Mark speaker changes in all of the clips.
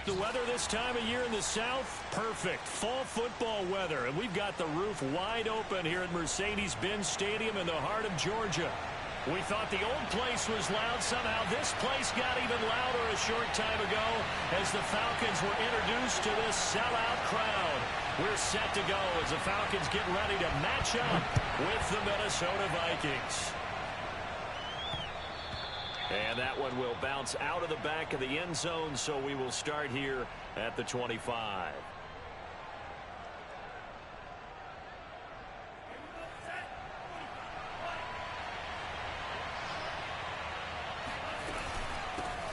Speaker 1: the weather this time of year in the South? Perfect. Fall football weather. And we've got the roof wide open here at Mercedes-Benz Stadium in the heart of Georgia. We thought the old place was loud. Somehow this place got even louder a short time ago as the Falcons were introduced to this sellout crowd. We're set to go as the Falcons get ready to match up with the Minnesota Vikings. And that one will bounce out of the back of the end zone, so we will start here at the 25.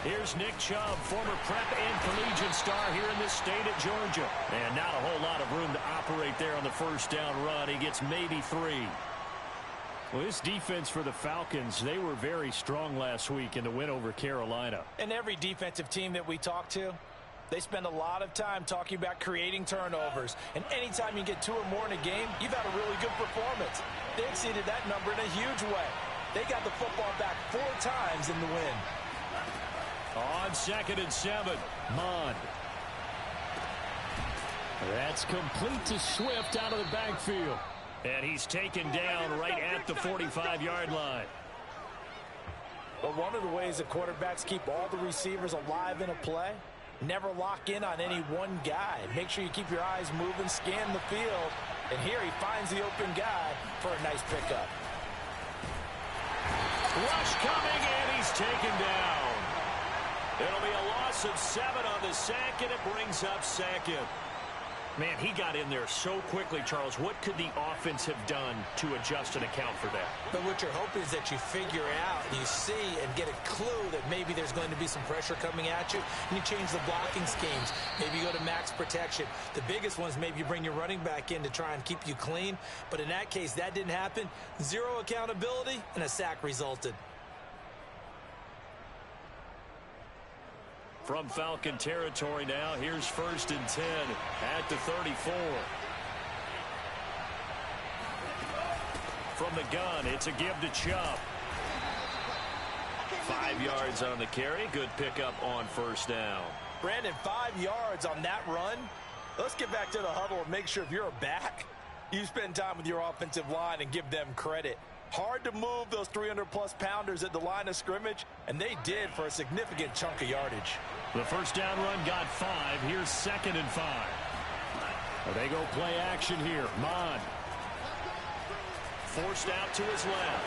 Speaker 1: Here's Nick Chubb, former prep and collegiate star here in this state at Georgia. And not a whole lot of room to operate there on the first down run. He gets maybe 3. Well, this defense for the Falcons, they were very strong last week in the win over Carolina.
Speaker 2: And every defensive team that we talk to, they spend a lot of time talking about creating turnovers. And anytime you get 2 or more in a game, you've had a really good performance. They exceeded that number in a huge way. They got the football back 4 times in the win.
Speaker 1: On 2nd and 7, Mond. That's complete to Swift out of the backfield. And he's taken down right at the 45-yard line.
Speaker 2: Well, one of the ways that quarterbacks keep all the receivers alive in a play, never lock in on any one guy. Make sure you keep your eyes moving, scan the field. And here he finds the open guy for a nice pickup.
Speaker 1: Rush coming, and he's taken down. It'll be a loss of 7 on the sack, and it brings up 2nd. Man, he got in there so quickly, Charles. What could the offense have done to adjust and account for that?
Speaker 2: But what you're hoping is that you figure out, you see, and get a clue that maybe there's going to be some pressure coming at you, and you change the blocking schemes. Maybe you go to max protection. The biggest one is maybe you bring your running back in to try and keep you clean. But in that case, that didn't happen. 0 accountability, and a sack resulted.
Speaker 1: From Falcon territory now, here's 1st and 10 at the 34. From the gun, it's a give to Chubb. 5 yards on the carry. Good pickup on 1st down.
Speaker 2: Brandon, 5 yards on that run. Let's get back to the huddle and make sure if you're a back, you spend time with your offensive line and give them credit. Hard to move those 300-plus pounders at the line of scrimmage, and they did for a significant chunk of yardage.
Speaker 1: The 1st down run got 5. Here's 2nd and 5. They go play action here. Mond. Forced out to his left.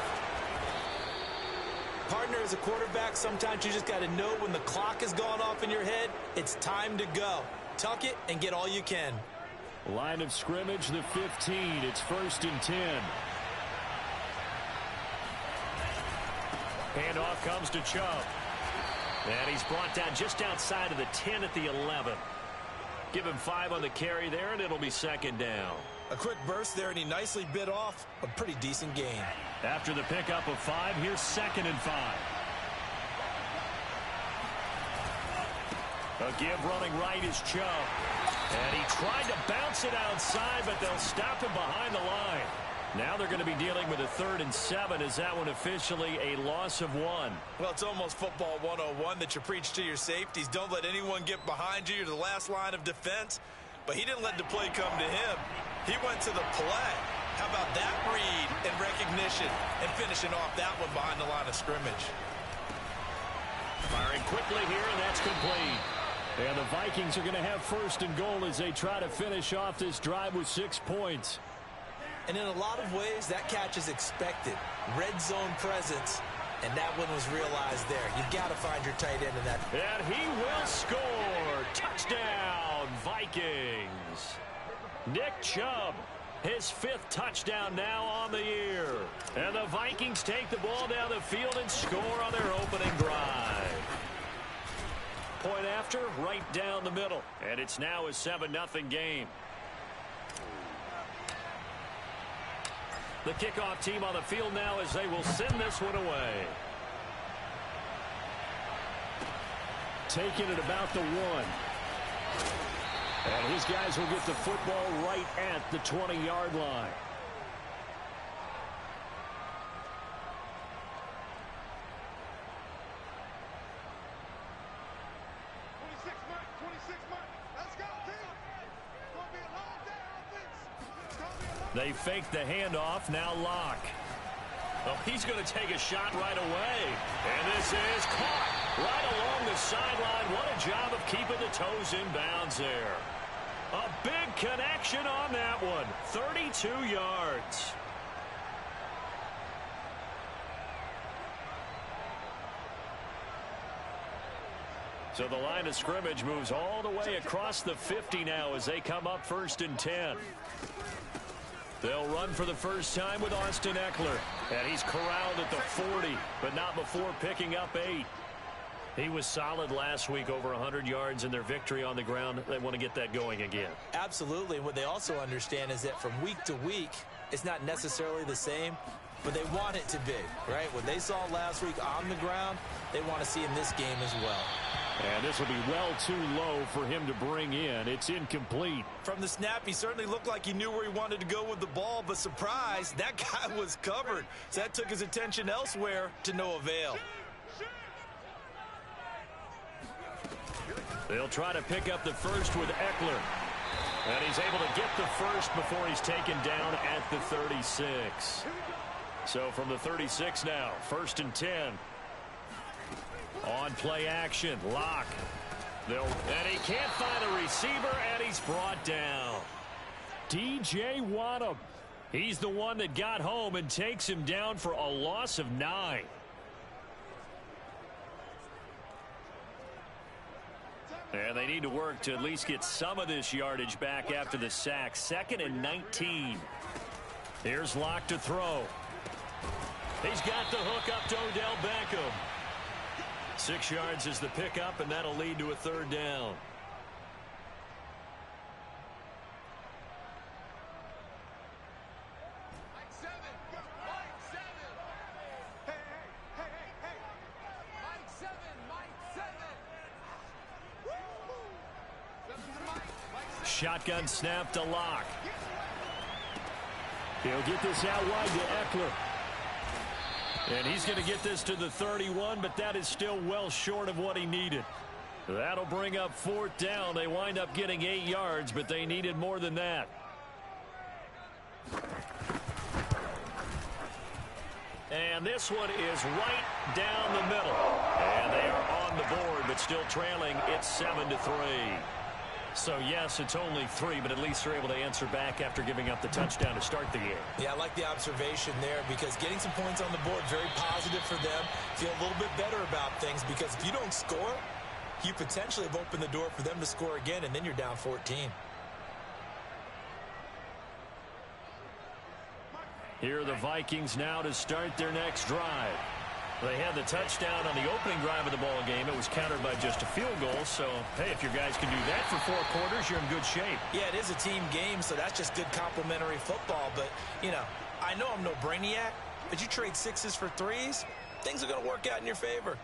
Speaker 2: Partner, as a quarterback, sometimes you just got to know when the clock has gone off in your head, it's time to go. Tuck it and get all you can.
Speaker 1: Line of scrimmage, the 15. It's 1st and 10. Handoff comes to Chubb. And he's brought down just outside of the 10 at the 11. Give him 5 on the carry there, and it'll be 2nd down.
Speaker 2: A quick burst there, and he nicely bit off a pretty decent gain.
Speaker 1: After the pickup of 5, here's 2nd and 5. A give running right is Chubb. And he tried to bounce it outside, but they'll stop him behind the line. Now they're going to be dealing with a 3rd and 7. Is that one officially a loss of 1?
Speaker 2: Well, it's almost football 101 that you preach to your safeties. Don't let anyone get behind you. You're the last line of defense. But he didn't let the play come to him. He went to the play. How about that read and recognition and finishing off that one behind the line of scrimmage?
Speaker 1: Firing quickly here, and that's complete. And the Vikings are going to have 1st and goal as they try to finish off this drive with 6 points.
Speaker 2: And in a lot of ways, that catch is expected. Red zone presence, and that one was realized there. You've got to find your tight end in that.
Speaker 1: And he will score. Touchdown, Vikings. Nick Chubb, his 5th touchdown now on the year. And the Vikings take the ball down the field and score on their opening drive. Point after, right down the middle. And it's now a 7-0 game. The kickoff team on the field now as they will send this one away. Taking it about the 1. And his guys will get the football right at the 20-yard line. They fake the handoff. Now Locke. Oh, he's going to take a shot right away. And this is caught right along the sideline. What a job of keeping the toes in bounds there. A big connection on that one. 32 yards. So the line of scrimmage moves all the way across the 50 now as they come up 1st and 10. They'll run for the first time with Austin Eckler. And he's corralled at the 40, but not before picking up 8. He was solid last week, over 100 yards in their victory on the ground. They want to get that going again.
Speaker 2: Absolutely. And what they also understand is that from week to week, it's not necessarily the same, but they want it to be, right? What they saw last week on the ground, they want to see in this game as well.
Speaker 1: And this will be well too low for him to bring in. It's incomplete.
Speaker 2: From the snap, he certainly looked like he knew where he wanted to go with the ball, but surprise, that guy was covered. So that took his attention elsewhere to no avail.
Speaker 1: They'll try to pick up the first with Eckler. And he's able to get the first before he's taken down at the 36. So from the 36 now, 1st and 10. On play action, Locke. And he can't find a receiver, and he's brought down. DJ Waddam. He's the one that got home and takes him down for a loss of 9. And they need to work to at least get some of this yardage back after the sack. 2nd and 19. Here's Locke to throw. He's got the hook up to Odell Beckham. 6 yards is the pickup, and that'll lead to a 3rd down. Shotgun snap to Locke. He'll get this out wide to Eckler. And he's going to get this to the 31, but that is still well short of what he needed. That'll bring up 4th down. They wind up getting 8 yards, but they needed more than that. And this one is right down the middle. And they are on the board, but still trailing. It's 7-3. So, yes, it's only 3, but at least they're able to answer back after giving up the touchdown to start the game. Yeah, I like the observation there because getting some points on the board, very positive for them. Feel a little bit better about things because if you don't score, you potentially have opened the door for them to score again, and then you're down 14. Here are the Vikings now to start their next drive. They had the touchdown on the opening drive of the ball game. It was countered by just a field goal. So, hey, if your guys can do that for 4 quarters, you're in good shape. Yeah, it is a team game, so that's just good complementary football. But, you know, I know I'm no brainiac, but you trade 6s for 3s, things are going to work out in your favor.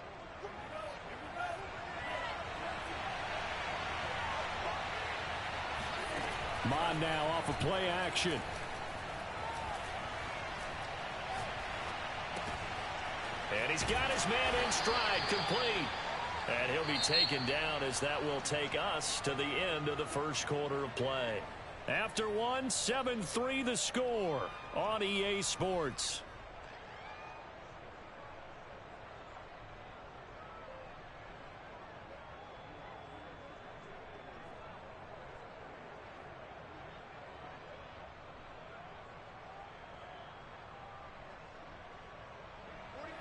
Speaker 1: Mon now off of play action. And he's got his man in stride, complete. And he'll be taken down as that will take us to the end of the first quarter of play. After 1, 7-3 the score on EA Sports.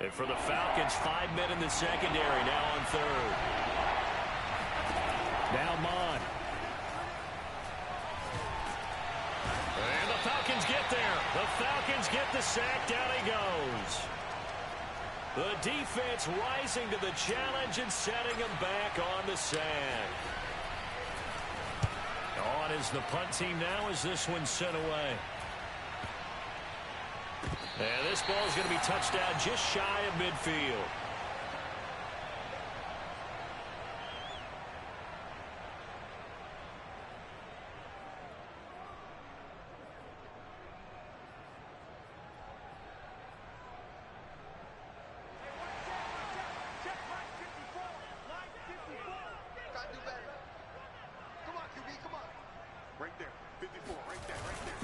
Speaker 1: And for the Falcons, 5 men in the secondary, now on 3rd. Now Mon. And the Falcons get there. The Falcons get the sack. Down he goes. The defense rising to the challenge and setting him back on the sack. On is the punt team now as this one's sent away. And this ball is going to be touched down just shy of midfield.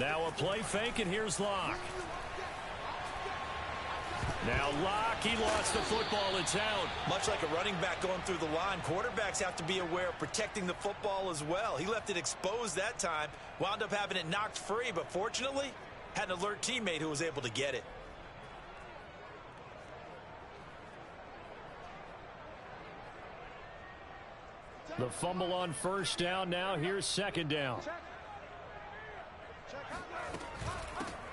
Speaker 1: Now a play fake, and here's Locke. Now Locke, he lost the football. It's out.
Speaker 2: Much like a running back going through the line, quarterbacks have to be aware of protecting the football as well. He left it exposed that time, wound up having it knocked free, but fortunately, had an alert teammate who was able to get it.
Speaker 1: The fumble on first down. Now here's second down.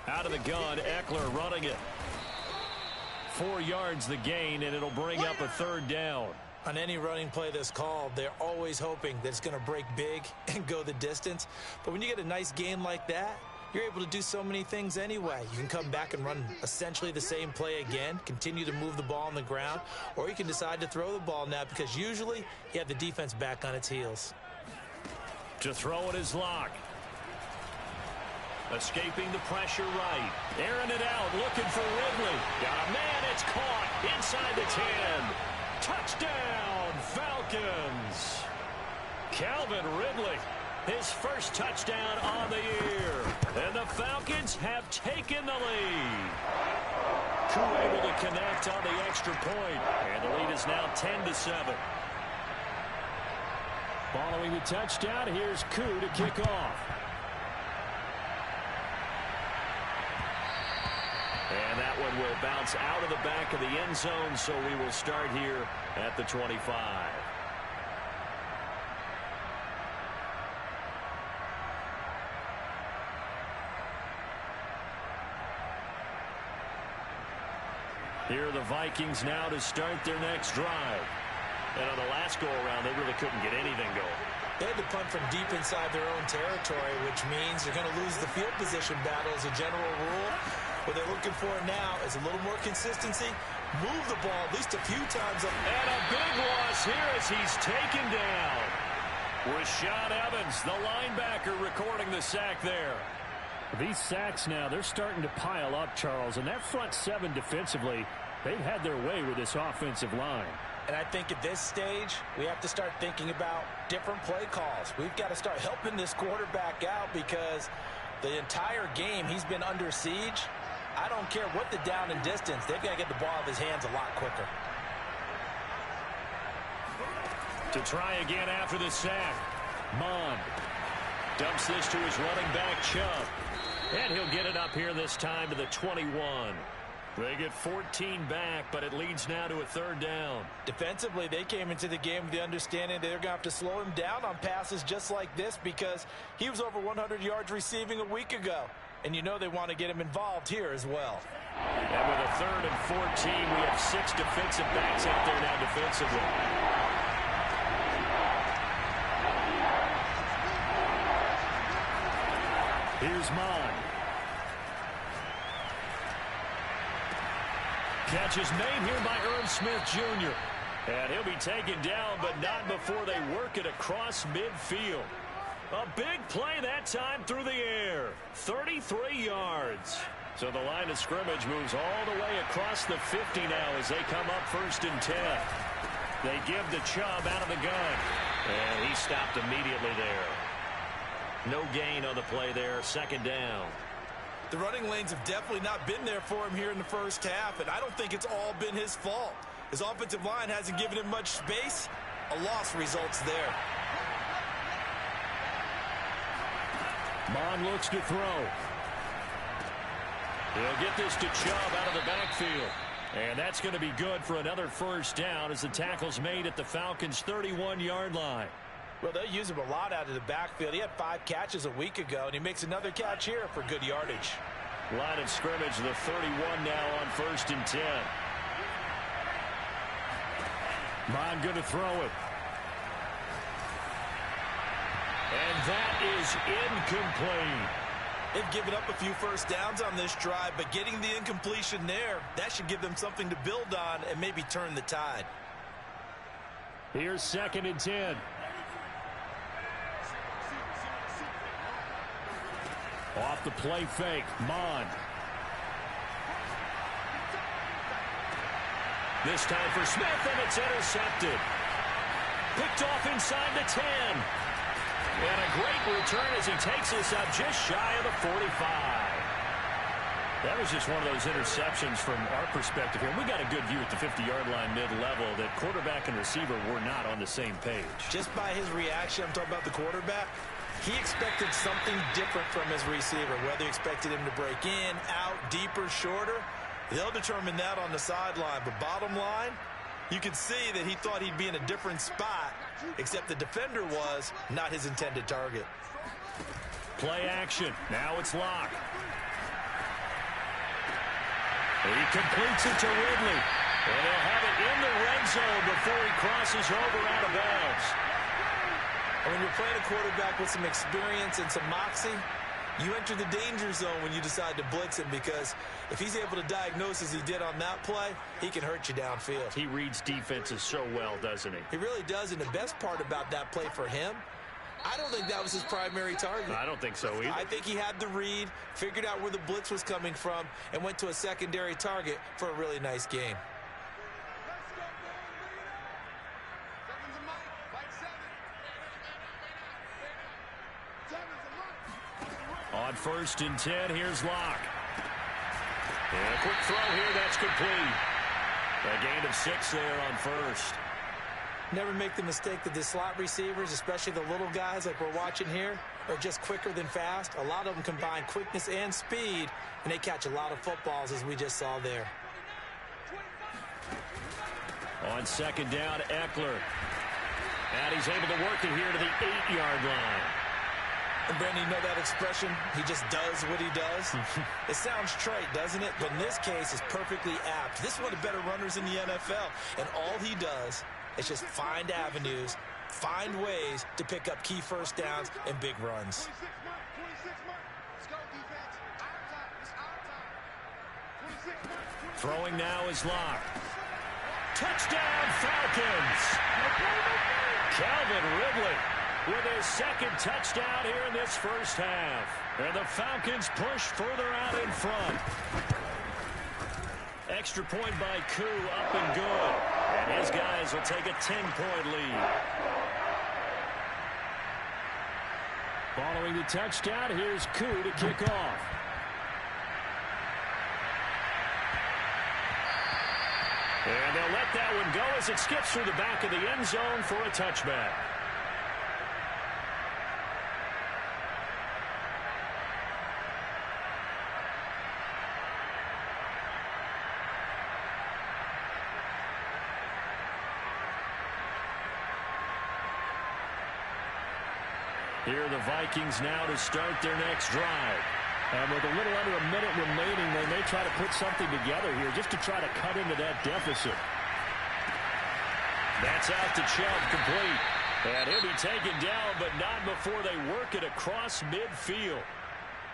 Speaker 1: Out of the gun, Eckler running it. 4 yards the gain, and it'll bring up a third down.
Speaker 2: On any running play that's called, they're always hoping that it's going to break big and go the distance. But when you get a nice gain like that, you're able to do so many things anyway. You can come back and run essentially the same play again, continue to move the ball on the ground, or you can decide to throw the ball now because usually you have the defense back on its heels.
Speaker 1: To throw it is Locke. Escaping the pressure right. Airing it out, looking for Ridley. Got a man, it's caught inside the 10. Touchdown, Falcons. Calvin Ridley, his first touchdown on the year. And the Falcons have taken the lead. Koo able to connect on the extra point. And the lead is now 10-7. Following the touchdown, here's Koo to kick off. And that one will bounce out of the back of the end zone, so we will start here at the 25. Here are the Vikings now to start their next drive. And on the last go-around, they really couldn't get anything going.
Speaker 2: They had to punt from deep inside their own territory, which means they're going to lose the field position battle as a general rule. What they're looking for now is a little more consistency. Move the ball at least a few times.
Speaker 1: And a big loss here as he's taken down. Rashaan Evans, the linebacker, recording the sack there. These sacks now, they're starting to pile up, Charles. And that front seven defensively, they've had their way with this offensive line.
Speaker 2: And I think at this stage, we have to start thinking about different play calls. We've got to start helping this quarterback out because the entire game he's been under siege. I don't care what the down and distance. They've got to get the ball out of his hands a lot quicker.
Speaker 1: To try again after the sack. Mond dumps this to his running back, Chubb. And he'll get it up here this time to the 21. They get 14 back, but it leads now to a third down.
Speaker 2: Defensively, they came into the game with the understanding they're going to have to slow him down on passes just like this because he was over 100 yards receiving a week ago. And you know they want to get him involved here as well.
Speaker 1: And with a 3rd and 14, we have 6 defensive backs out there now defensively. Here's Mond. Catch is made here by Irv Smith Jr. And he'll be taken down, but not before they work it across midfield. A big play that time through the air. 33 yards. So the line of scrimmage moves all the way across the 50 now as they come up 1st and 10. They give the Chubb out of the gun. And he stopped immediately there. No gain on the play there. 2nd down.
Speaker 2: The running lanes have definitely not been there for him here in the first half, and I don't think it's all been his fault. His offensive line hasn't given him much space. A loss results there.
Speaker 1: Mond looks to throw. He'll get this to Chubb out of the backfield. And that's going to be good for another first down as the tackle's made at the Falcons' 31-yard line.
Speaker 2: Well, they use him a lot out of the backfield. He had 5 catches a week ago, and he makes another catch here for good yardage.
Speaker 1: Line of scrimmage, the 31 now on 1st and 10. Mond going to throw it. And that is incomplete.
Speaker 2: They've given up a few first downs on this drive, but getting the incompletion there, that should give them something to build on and maybe turn the tide.
Speaker 1: Here's 2nd and 10. Off the play fake, Mond. This time for Smith, and it's intercepted. Picked off inside the 10. And a great return as he takes this up just shy of the 45. That was just one of those interceptions from our perspective here. We got a good view at the 50-yard line mid-level that quarterback and receiver were not on the same page.
Speaker 2: Just by his reaction, I'm talking about the quarterback, he expected something different from his receiver, whether he expected him to break in, out, deeper, shorter. They'll determine that on the sideline. But bottom line, you could see that he thought he'd be in a different spot, except the defender was not his intended target.
Speaker 1: Play action. Now it's Locke. He completes it to Ridley. And they'll have it in the red zone before he crosses over out of bounds.
Speaker 2: And when you're playing a quarterback with some experience and some moxie, you enter the danger zone when you decide to blitz him, because if he's able to diagnose as he did on that play, he can hurt you downfield.
Speaker 1: He reads defenses so well, doesn't he?
Speaker 2: He really does, and the best part about that play for him, I don't think that was his primary target.
Speaker 1: I don't think so either.
Speaker 2: I think he had the read, figured out where the blitz was coming from, and went to a secondary target for a really nice game.
Speaker 1: On 1st and 10, here's Locke. And a quick throw here, that's complete. A gain of 6 there on 1st.
Speaker 2: Never make the mistake that the slot receivers, especially the little guys like we're watching here, are just quicker than fast. A lot of them combine quickness and speed, and they catch a lot of footballs, as we just saw there.
Speaker 1: On 2nd down, Eckler. And he's able to work it here to the 8-yard line.
Speaker 2: And Brandon, you know that expression? He just does what he does. It sounds trite, doesn't it? But in this case, it's perfectly apt. This is one of the better runners in the NFL. And all he does is just find avenues, find ways to pick up key first downs and big runs.
Speaker 1: Throwing now is Locke. Touchdown, Falcons! Calvin Ridley with his 2nd touchdown here in this first half. And the Falcons push further out in front. Extra point by Koo, up and good. And his guys will take a 10-point lead. Following the touchdown, here's Koo to kick off. And they'll let that one go as it skips through the back of the end zone for a touchback. Here are the Vikings now to start their next drive. And with a little under a minute remaining, they may try to put something together here just to try to cut into that deficit. That's out to Chubb, complete. And he'll be taken down, but not before they work it across midfield.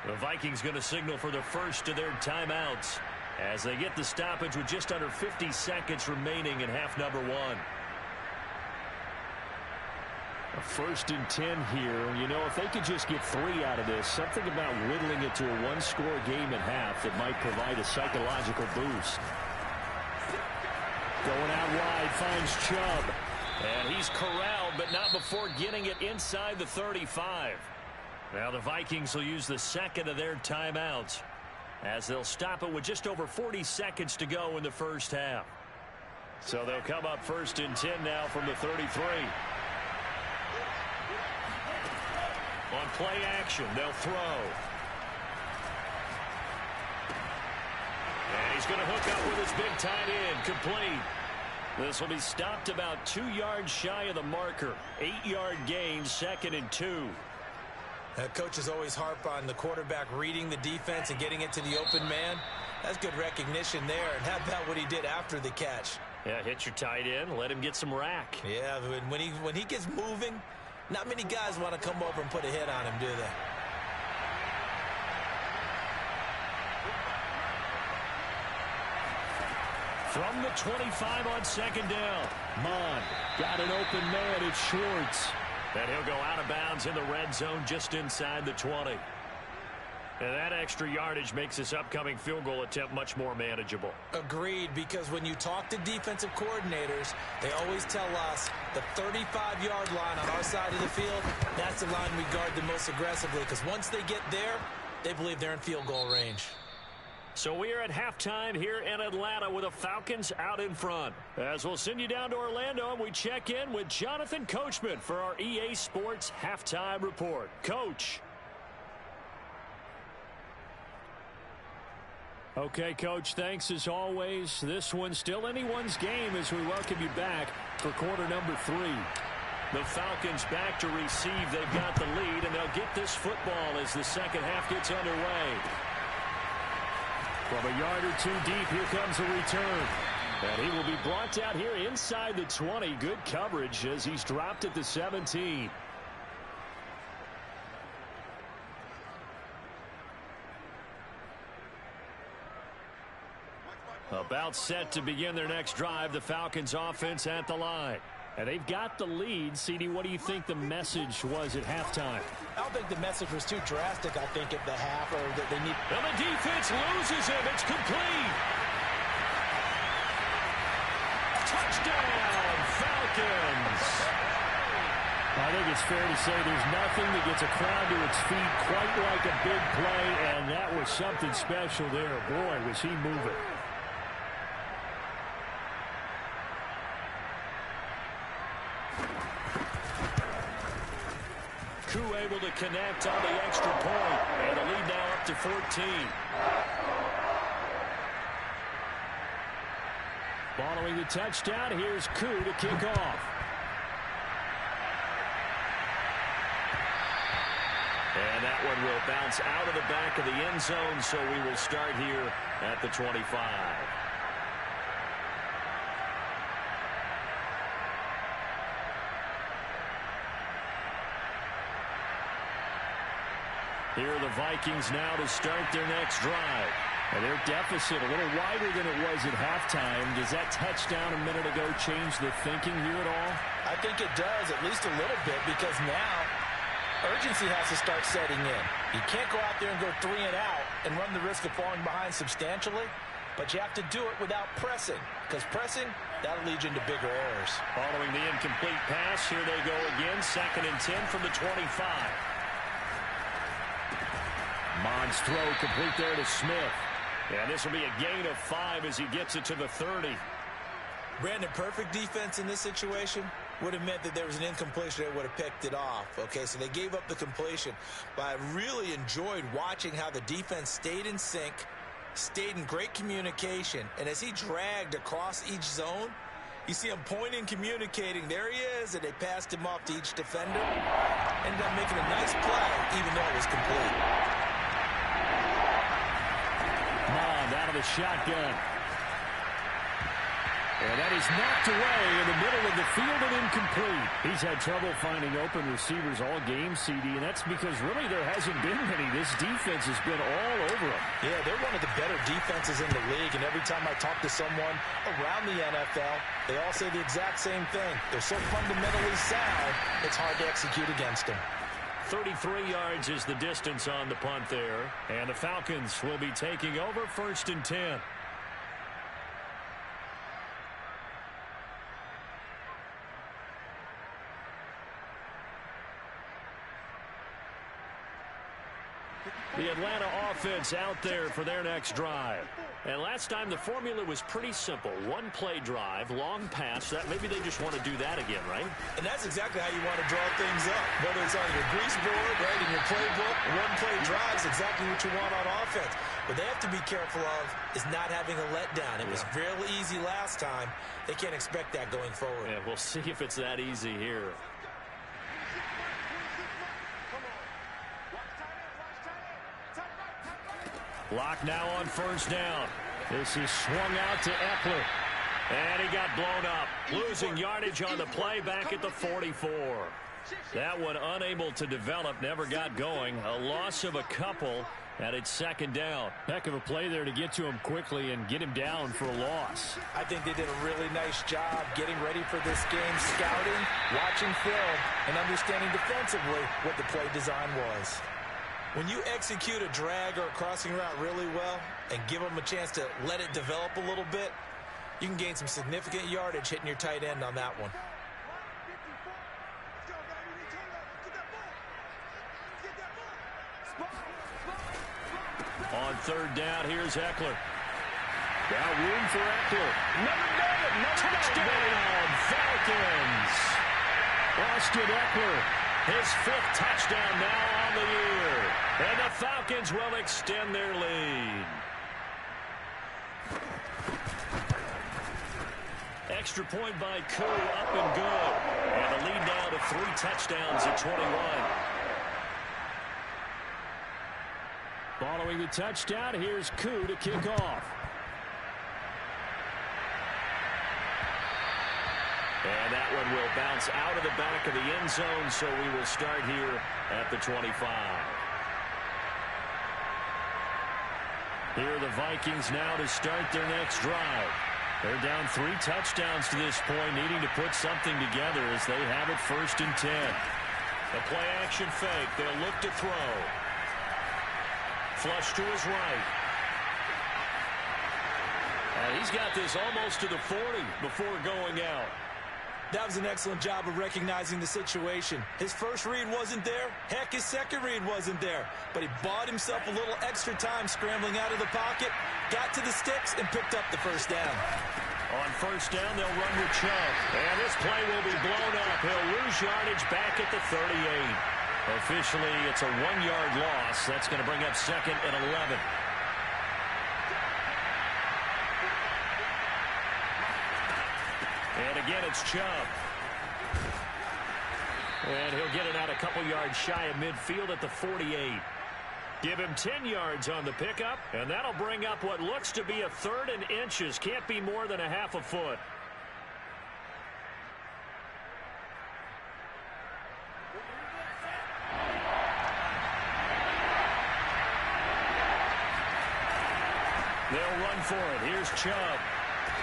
Speaker 1: The Vikings going to signal for the first of their timeouts as they get the stoppage with just under 50 seconds remaining in half number 1. A 1st and 10 here. You know, if they could just get 3 out of this, something about whittling it to a 1-score game at half that might provide a psychological boost. Going out wide, finds Chubb. And he's corralled, but not before getting it inside the 35. Now the Vikings will use the 2nd of their timeouts as they'll stop it with just over 40 seconds to go in the first half. So they'll come up 1st and 10 now from the 33. On play action, they'll throw. And he's going to hook up with his big tight end, complete. This will be stopped about 2 yards shy of the marker. 8-yard gain, 2nd and 2.
Speaker 2: Coaches always harp on the quarterback reading the defense and getting it to the open man. That's good recognition there. And how about what he did after the catch?
Speaker 1: Yeah, hit your tight end, let him get some rack.
Speaker 2: Yeah, when he gets moving, not many guys want to come over and put a hit on him, do they?
Speaker 1: From the 25 on 2nd down. Mon got an open man. It's Schwartz. And he'll go out of bounds in the red zone just inside the 20. And that extra yardage makes this upcoming field goal attempt much more manageable.
Speaker 2: Agreed, because when you talk to defensive coordinators, they always tell us the 35-yard line on our side of the field, that's the line we guard the most aggressively, because once they get there, they believe they're in field goal range.
Speaker 1: So we are at halftime here in Atlanta with the Falcons out in front. As we'll send you down to Orlando, and we check in with Jonathan Coachman for our EA Sports Halftime Report. Coach. Okay, Coach, thanks as always. This one's still anyone's game as we welcome you back for quarter number 3. The Falcons back to receive. They've got the lead, and they'll get this football as the second half gets underway. From a yard or two deep, here comes a return. And he will be brought out here inside the 20. Good coverage as he's dropped at the 17. About set to begin their next drive, the Falcons offense at the line. And they've got the lead. CD, what do you think the message was at halftime?
Speaker 2: I don't think the message was too drastic, I think, at the half, or that they need...
Speaker 1: And the defense loses him. It's complete. Touchdown, Falcons.
Speaker 3: I think it's fair to say there's nothing that gets a crowd to its feet quite like a big play, and that was something special there. Boy, was he moving.
Speaker 1: Koo able to connect on the extra point, and the lead now up to 14.
Speaker 3: Following the touchdown, here's Koo to kick off.
Speaker 1: And that one will bounce out of the back of the end zone, so we will start here at the 25. Here are the Vikings now to start their next drive.
Speaker 3: And their deficit a little wider than it was at halftime. Does that touchdown a minute ago change the thinking here at all?
Speaker 2: I think it does, at least a little bit, because now urgency has to start setting in. You can't go out there and go 3 and out and run the risk of falling behind substantially, but you have to do it without pressing, because pressing, that'll lead you into bigger errors.
Speaker 1: Following the incomplete pass, here they go again, 2nd and 10 from the 25.
Speaker 3: Mond's throw complete there to Smith.
Speaker 1: And this will be a gain of 5 as he gets it to the 30.
Speaker 2: Brandon, perfect defense in this situation would have meant that there was an incompletion. They would have picked it off. Okay, so they gave up the completion. But I really enjoyed watching how the defense stayed in sync, stayed in great communication. And as he dragged across each zone, you see him pointing, communicating. There he is, and they passed him off to each defender. Ended up making a nice play, even though it was complete.
Speaker 3: Mond out of the shotgun. And that is knocked away in the middle of the field and incomplete. He's had trouble finding open receivers all game, CD, and that's because really there hasn't been many. This defense has been all over them.
Speaker 2: Yeah, they're one of the better defenses in the league, and every time I talk to someone around the NFL, they all say the exact same thing. They're so fundamentally sound, it's hard to execute against them.
Speaker 1: 33 yards is the distance on the punt there, and the Falcons will be taking over 1st and 10. The Atlanta offense out there for their next drive. And last time the formula was pretty simple. 1-play drive, long pass. That maybe they just want to do that again, right?
Speaker 2: And that's exactly how you want to draw things up. Whether it's on your grease board, right, in your playbook, 1-play drive is exactly what you want on offense. What they have to be careful of is not having a letdown. It was fairly easy last time. They can't expect that going forward.
Speaker 1: Yeah, we'll see if it's that easy here. Lock now on 1st down. This is swung out to Eckler. And he got blown up. Losing yardage on the play back at the 44. That one unable to develop, never got going. A loss of a couple, and it's 2nd down.
Speaker 3: Heck of a play there to get to him quickly and get him down for a loss.
Speaker 2: I think they did a really nice job getting ready for this game, scouting, watching film, and understanding defensively what the play design was. When you execute a drag or a crossing route really well and give them a chance to let it develop a little bit, you can gain some significant yardage hitting your tight end on that one.
Speaker 1: On third down, here's Eckler.
Speaker 3: Got room for Eckler.
Speaker 1: Touchdown, Falcons.
Speaker 3: Austin Eckler.
Speaker 1: His 5th touchdown now on the year. And the Falcons will extend their lead. Extra point by Koo, up and good. And the lead now to 3 touchdowns at 21.
Speaker 3: Following the touchdown, here's Koo to kick off.
Speaker 1: And that one will bounce out of the back of the end zone, so we will start here at the 25. Here are the Vikings now to start their next drive. They're down 3 touchdowns to this point, needing to put something together as they have it 1st and 10. The play-action fake. They'll look to throw. Flush to his right. And he's got this almost to the 40 before going out.
Speaker 2: That was an excellent job of recognizing the situation. His first read wasn't there. Heck, his second read wasn't there. But he bought himself a little extra time scrambling out of the pocket, got to the sticks, and picked up the first down.
Speaker 1: On first down, they'll run with Chubb. And this play will be blown up. He'll lose yardage back at the 38. Officially, it's a 1-yard loss. That's going to bring up 2nd and 11. And again, it's Chubb. And he'll get it out a couple yards shy of midfield at the 48. Give him 10 yards on the pickup, and that'll bring up what looks to be a 3rd and inches. Can't be more than a half a foot. They'll run for it. Here's Chubb.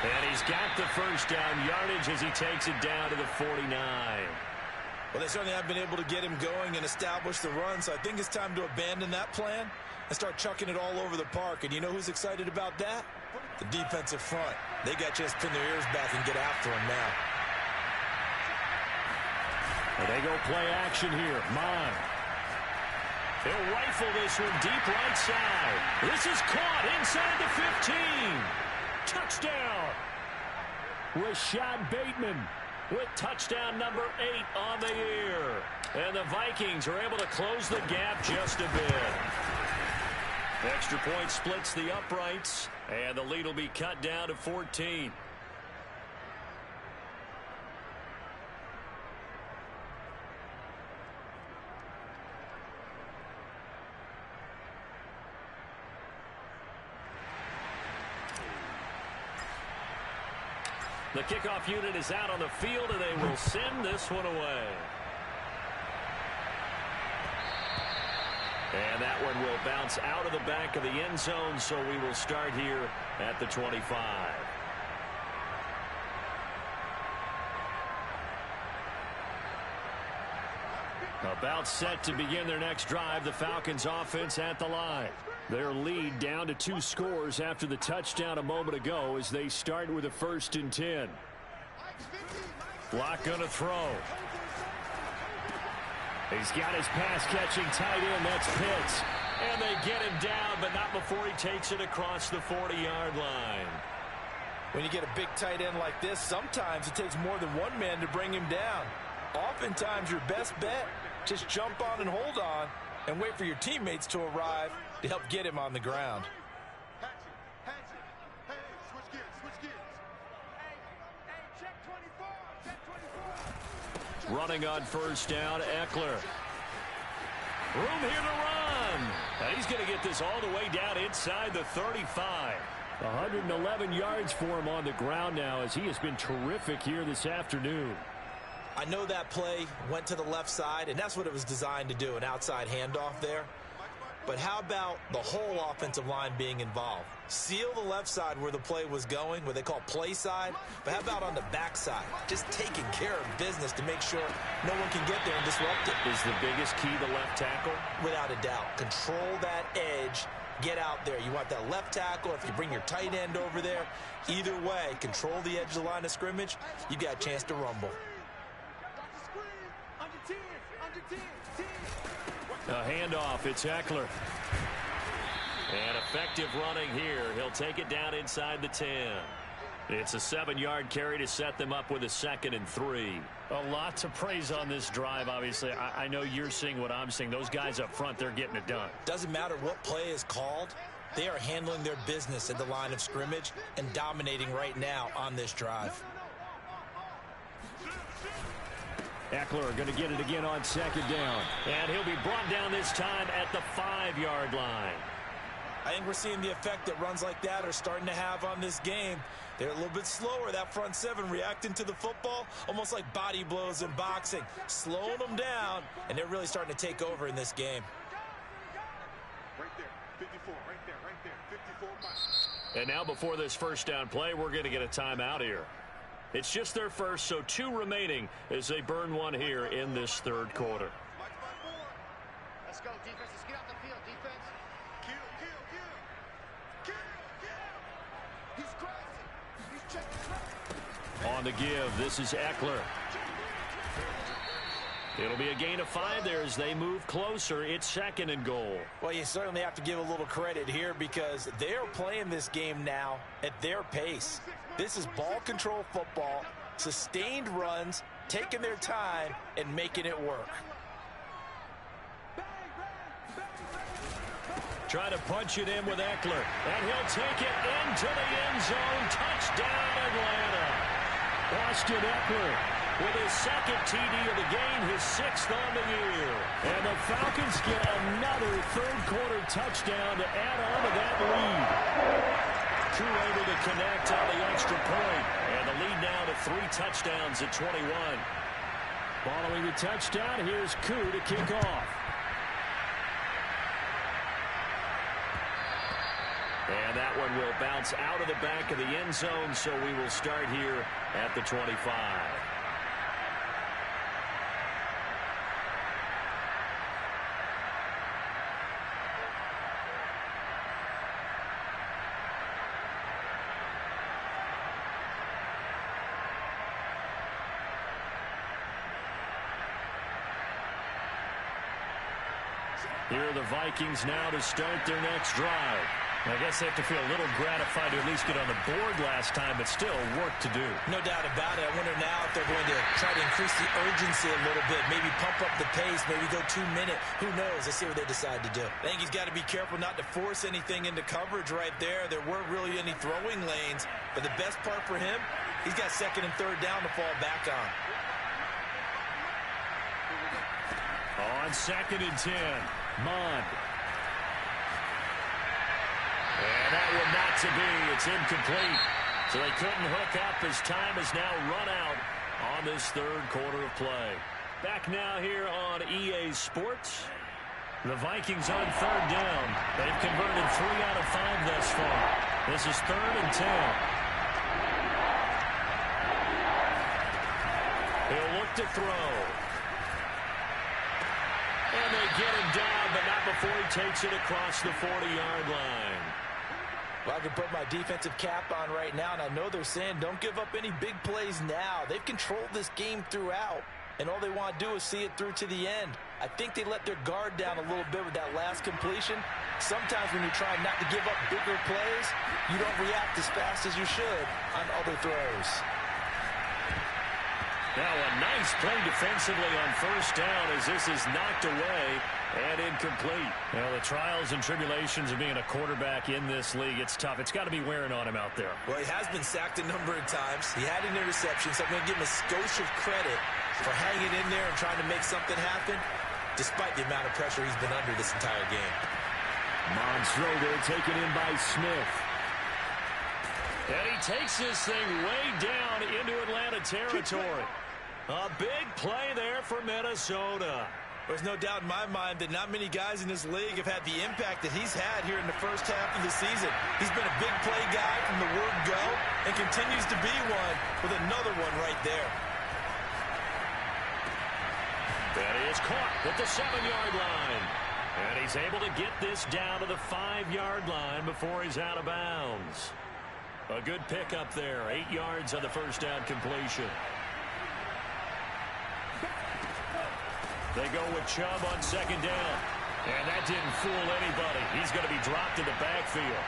Speaker 1: And he's got the first down yardage as he takes it down to the 49.
Speaker 2: Well, they certainly have been able to get him going and establish the run, so I think it's time to abandon that plan and start chucking it all over the park. And you know who's excited about that? The defensive front. They got a chance to pin their ears back and get after him now.
Speaker 1: And they go play action here. Mon. He'll rifle this one deep right side. This is caught inside the 15. Touchdown. Rashad Bateman with touchdown number 8 on the year. And the Vikings are able to close the gap just a bit. Extra point splits the uprights, and the lead will be cut down to 14. The kickoff unit is out on the field, and they will send this one away. And that one will bounce out of the back of the end zone, so we will start here at the 25. About set to begin their next drive, the Falcons offense at the line. Their lead down to 2 scores after the touchdown a moment ago as they start with a 1st and 10. Block going to throw. He's got his pass-catching tight end. That's Pitts. And they get him down, but not before he takes it across the 40-yard line.
Speaker 2: When you get a big tight end like this, sometimes it takes more than one man to bring him down. Oftentimes, your best bet, just jump on and hold on and wait for your teammates to arrive to help get him on the ground.
Speaker 1: Running on first down, Eckler. Room here to run. And he's going to get this all the way down inside the 35. 111 yards for him on the ground now as he has been terrific here this afternoon.
Speaker 2: I know that play went to the left side, and that's what it was designed to do, an outside handoff there. but how about the whole offensive line being involved? Seal the left side where the play was going, what they call play side, but how about on the back side? Just taking care of business to make sure no one can get there and disrupt it.
Speaker 1: Is the biggest key the left tackle?
Speaker 2: Without a doubt. Control that edge. Get out there. You want that left tackle. If you bring your tight end over there, either way, control the edge of the line of scrimmage, you got a chance to rumble.
Speaker 1: A handoff. It's Eckler. And effective running here. He'll take it down inside the 10. It's a 7-yard carry to set them up with a 2nd and 3.
Speaker 3: A lot to praise on this drive, obviously. I know you're seeing what I'm seeing. Those guys up front, they're getting it done.
Speaker 2: Doesn't matter what play is called. They are handling their business at the line of scrimmage and dominating right now on this drive.
Speaker 3: Eckler going to get it again on 2nd down.
Speaker 1: And he'll be brought down this time at the 5-yard line.
Speaker 2: I think we're seeing the effect that runs like that are starting to have on this game. They're a little bit slower, that front 7, reacting to the football, almost like body blows in boxing, slowing them down, and they're really starting to take over in this game.
Speaker 4: Right there, 54, right there, 54 miles.
Speaker 1: And now before this first down play, we're going to get a timeout here. It's just their first, so 2 remaining as they burn one here in this 3rd quarter.
Speaker 4: Let's go, defense. Let's get off the field, defense. Kill. He's crossing. He's checking.
Speaker 1: On the give, this is Eckler. It'll be a gain of 5 there as they move closer. It's 2nd and goal.
Speaker 2: Well, you certainly have to give a little credit here because they're playing this game now at their pace. This is ball control football, sustained runs, taking their time, and making it work.
Speaker 1: Trying to punch it in with Eckler, and he'll take it into the end zone. Touchdown, Atlanta. Austin Eckler with his 2nd TD of the game, his 6th on the year. And the Falcons get another 3rd quarter touchdown to add on to that lead. Crew able to connect on the extra point, and the lead now to 3 touchdowns at 21.
Speaker 3: Following the touchdown, here's Koo to kick off.
Speaker 1: And that one will bounce out of the back of the end zone, so we will start here at the 25. Here are the Vikings now to start their next drive.
Speaker 3: I guess they have to feel a little gratified to at least get on the board last time, but still work to do.
Speaker 2: No doubt about it. I wonder now if they're going to try to increase the urgency a little bit, maybe pump up the pace, maybe go 2-minute. Who knows? Let's see what they decide to do. I think he's got to be careful not to force anything into coverage right there. There weren't really any throwing lanes, but the best part for him, he's got 2nd and 3rd down to fall back on.
Speaker 1: On 2nd and 10, Mond. And that one not to be. It's incomplete. So they couldn't hook up as time has now run out on this 3rd quarter of play. Back now here on EA Sports. The Vikings on 3rd down. They've converted 3 out of 5 thus far. This is 3rd and 10. He'll look to throw. And they get him down, but not before he takes it across the 40-yard line.
Speaker 2: Well, I can put my defensive cap on right now, and I know they're saying don't give up any big plays now. They've controlled this game throughout, and all they want to do is see it through to the end. I think they let their guard down a little bit with that last completion. Sometimes when you're trying not to give up bigger plays, you don't react as fast as you should on other throws.
Speaker 1: Now a nice play defensively on 1st down as this is knocked away and incomplete.
Speaker 3: Well, the trials and tribulations of being a quarterback in this league, it's tough. It's got to be wearing on him out there.
Speaker 2: Well, he has been sacked a number of times. He had an interception, so I'm going to give him a skosh of credit for hanging in there and trying to make something happen, despite the amount of pressure he's been under this entire game.
Speaker 3: Montroger taken in by Smith.
Speaker 1: And he takes this thing way down into Atlanta territory. A big play there for Minnesota.
Speaker 2: There's no doubt in my mind that not many guys in this league have had the impact that he's had here in the first half of the season. He's been a big play guy from the word go and continues to be one with another one right there.
Speaker 1: And he is caught at the 7-yard line. And he's able to get this down to the 5-yard line before he's out of bounds. A good pickup there. 8 yards on the first down completion. They go with Chubb on second down. And that didn't fool anybody. He's going to be dropped in the backfield.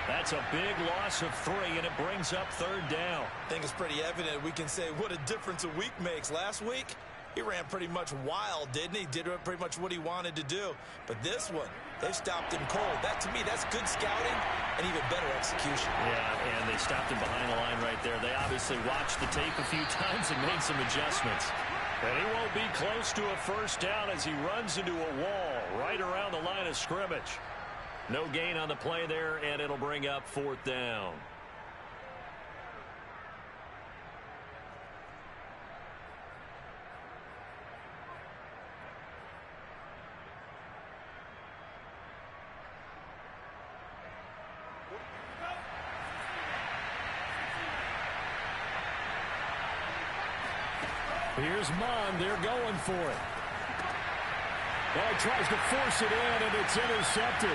Speaker 1: That's a big loss of 3, and it brings up third down.
Speaker 2: I think it's pretty evident we can say what a difference a week makes. Last week, he ran pretty much wild, didn't he? Did pretty much what he wanted to do. But this one, they've stopped him cold. That, to me, that's good scouting and even better execution.
Speaker 1: Yeah, and they stopped him behind the line right there. They obviously watched the tape a few times and made some adjustments. And he won't be close to a first down as he runs into a wall right around the line of scrimmage. No gain on the play there, and it'll bring up fourth down.
Speaker 3: Here's Mond. They're going for it. Oh, he tries to force it in, and it's intercepted.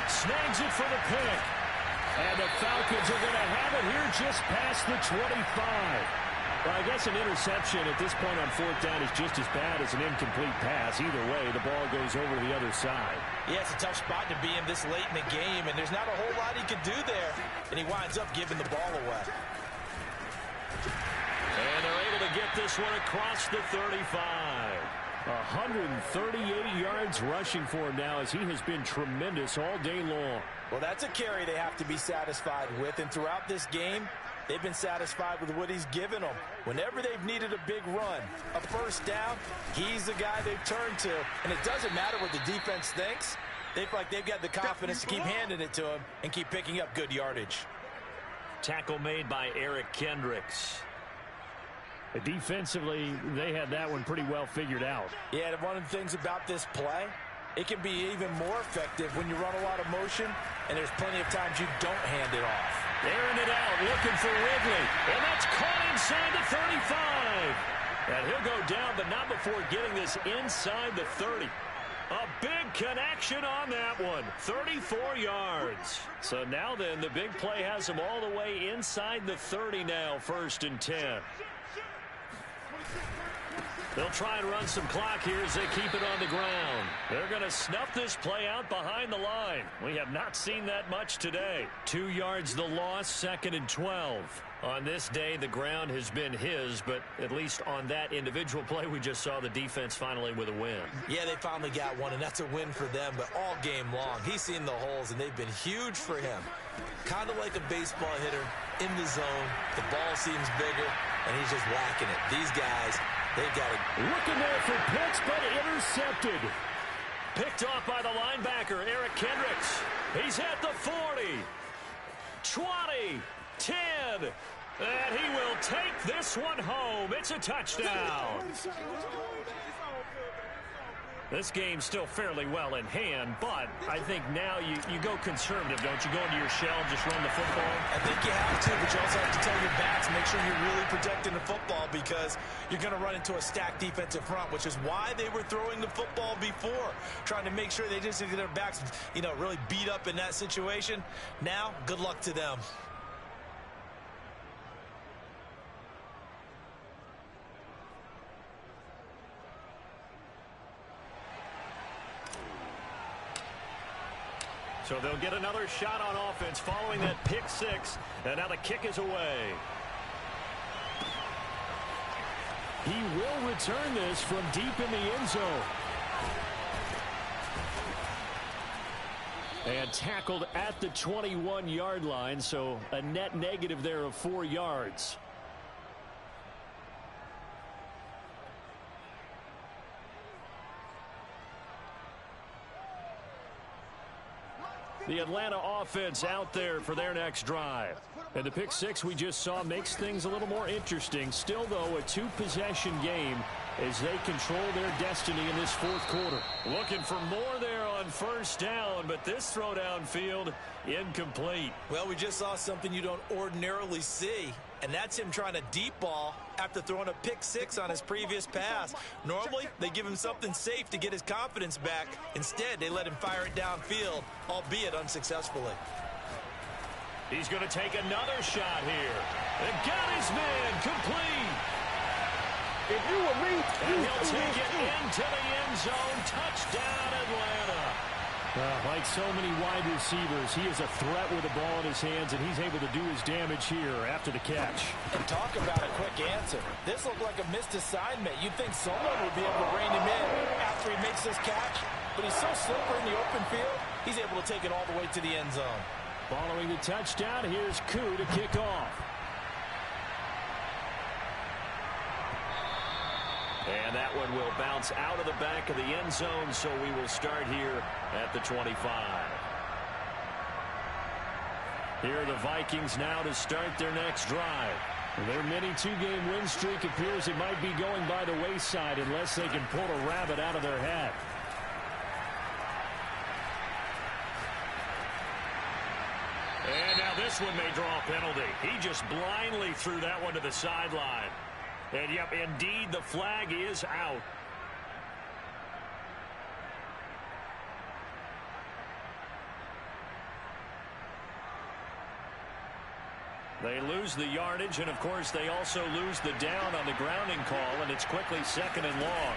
Speaker 1: Snags it for the pick.
Speaker 3: And the Falcons are going to have it here just past the 25. Well, I guess an interception at this point on fourth down is just as bad as an incomplete pass. Either way, the ball goes over to the other side.
Speaker 2: Yeah, it's a tough spot to be in this late in the game, and there's not a whole lot he could do there. And he winds up giving the ball away.
Speaker 1: And they're able to get this one across the 35.
Speaker 3: 138 yards rushing for him now as he has been tremendous all day long.
Speaker 2: Well, that's a carry they have to be satisfied with. And throughout this game, they've been satisfied with what he's given them. Whenever they've needed a big run, a first down, he's the guy they've turned to. And it doesn't matter what the defense thinks. They feel like they've got the confidence to keep handing it to him and keep picking up good yardage.
Speaker 1: Tackle made by Eric Kendricks.
Speaker 3: Defensively, they had that one pretty well figured out.
Speaker 2: Yeah, and one of the things about this play, it can be even more effective when you run a lot of motion, and there's plenty of times you don't hand it off.
Speaker 1: Airing it out, looking for Ridley, and that's caught inside the 35. And he'll go down, but not before getting this inside the 30. A big connection on that one, 34 yards. So now then, the big play has him all the way inside the 30 now, 1st and 10. They'll try and run some clock here as they keep it on the ground. They're going to snuff this play out behind the line. We have not seen that much today. 2 yards the loss, 2nd and 12. On this day, the ground has been his, but at least on that individual play, we just saw the defense finally with a win.
Speaker 2: Yeah, they finally got one, and that's a win for them, but all game long, he's seen the holes, and they've been huge for him. Kind of like a baseball hitter in the zone. The ball seems bigger, and he's just whacking it. These guys, they've got to...
Speaker 3: Looking there for picks, but intercepted.
Speaker 1: Picked off by the linebacker, Eric Kendricks. He's at the 40, 20, 10, and he will take this one home. It's a touchdown. This game's still fairly well in hand, but I think now you go conservative, don't you? Go into your shell and just run the football?
Speaker 2: I think you have to, but you also have to tell your backs, make sure you're really protecting the football because you're going to run into a stacked defensive front, which is why they were throwing the football before, trying to make sure they just get their backs, really beat up in that situation. Now, good luck to them.
Speaker 1: So they'll get another shot on offense following that pick six. And now the kick is away.
Speaker 3: He will return this from deep in the end zone. And tackled at the 21-yard line, so a net negative there of 4 yards.
Speaker 1: The Atlanta offense out there for their next drive. And the pick six we just saw makes things a little more interesting. Still, though, a two-possession game as they control their destiny in this fourth quarter. Looking for more there on first down, but this throw downfield incomplete.
Speaker 2: Well, we just saw something you don't ordinarily see, and that's him trying to deep ball after throwing a pick six on his previous pass. Normally, they give him something safe to get his confidence back. Instead, they let him fire it downfield, albeit unsuccessfully.
Speaker 1: He's going to take another shot here. And got his man complete.
Speaker 5: If you were me,
Speaker 1: and he'll take it into the end zone. Touchdown, Atlanta.
Speaker 3: Like so many wide receivers, he is a threat with the ball in his hands, and he's able to do his damage here after the catch.
Speaker 2: And talk about a quick answer. This looked like a missed assignment. You'd think someone would be able to rein him in after he makes this catch, but he's so slippery in the open field, he's able to take it all the way to the end zone.
Speaker 3: Following the touchdown, here's Koo to kick off.
Speaker 1: And that one will bounce out of the back of the end zone, so we will start here at the 25. Here are the Vikings now to start their next drive. Their mini two-game win streak appears it might be going by the wayside unless they can pull a rabbit out of their hat. And now this one may draw a penalty. He just blindly threw that one to the sideline. And, yep, indeed, the flag is out. They lose the yardage, and, of course, they also lose the down on the grounding call, and it's quickly second and long.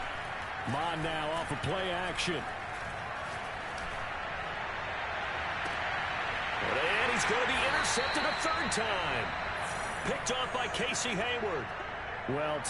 Speaker 3: Mon now off of play action.
Speaker 1: And he's going to be intercepted a third time. Picked off by Casey Hayward.
Speaker 3: Well,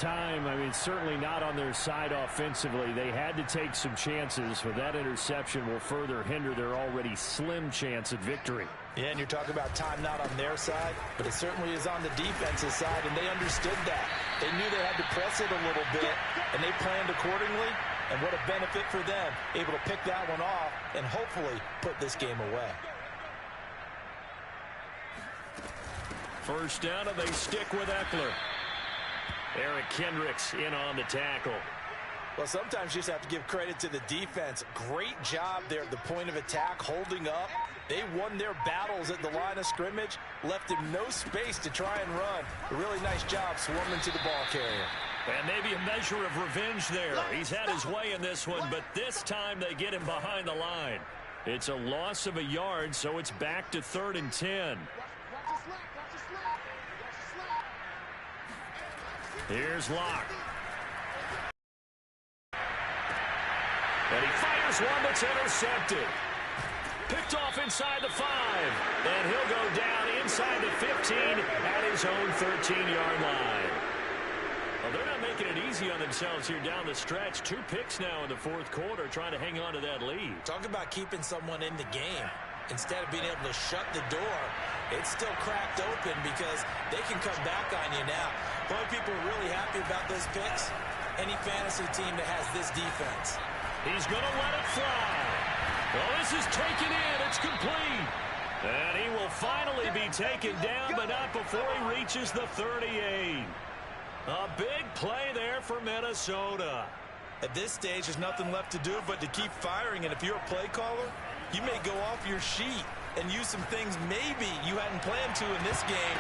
Speaker 3: certainly not on their side offensively. They had to take some chances, but that interception will further hinder their already slim chance at victory.
Speaker 2: Yeah, and you're talking about time not on their side, but it certainly is on the defensive side, and they understood that. They knew they had to press it a little bit, and they planned accordingly, and what a benefit for them, able to pick that one off and hopefully put this game away.
Speaker 1: First down, and they stick with Eckler. Eric Kendricks in on the tackle.
Speaker 2: Well, sometimes you just have to give credit to the defense. Great job there at the point of attack, holding up. They won their battles at the line of scrimmage, left him no space to try and run. A really nice job swarming to the ball carrier.
Speaker 1: And maybe a measure of revenge there. He's had his way in this one, but this time they get him behind the line. It's a loss of a yard, so it's back to 3rd and 10. Here's Locke. And he fires one that's intercepted. Picked off inside the 5. And he'll go down inside the 15 at his own 13-yard line. Well, they're not making it easy on themselves here down the stretch. 2 picks now in the fourth quarter trying to hang on to that lead.
Speaker 2: Talk about keeping someone in the game. Instead of being able to shut the door, it's still cracked open because they can come back on you now. The only people really happy about those picks, any fantasy team that has this defense.
Speaker 1: He's going to let it fly. Well, this is taken in. It's complete. And he will finally be taken down, but not before he reaches the 38. A big play there for Minnesota.
Speaker 2: At this stage, there's nothing left to do but to keep firing. And if you're a play caller, you may go off your sheet and use some things maybe you hadn't planned to in this game.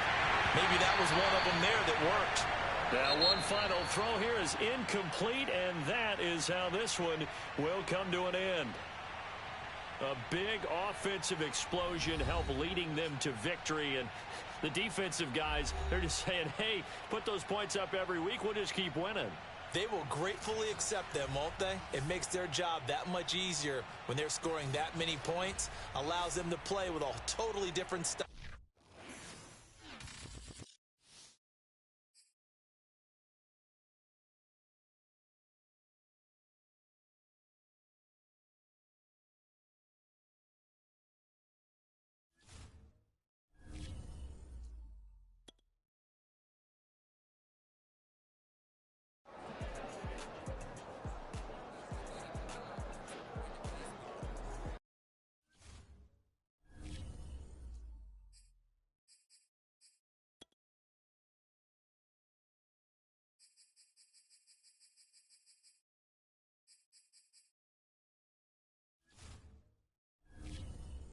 Speaker 2: Maybe that was one of them there that worked.
Speaker 1: Now, one final throw here is incomplete, and that is how this one will come to an end. A big offensive explosion helped leading them to victory, and the defensive guys, they're just saying, hey, put those points up every week, we'll just keep winning.
Speaker 2: They will gratefully accept them, won't they? It makes their job that much easier when they're scoring that many points, allows them to play with a totally different style.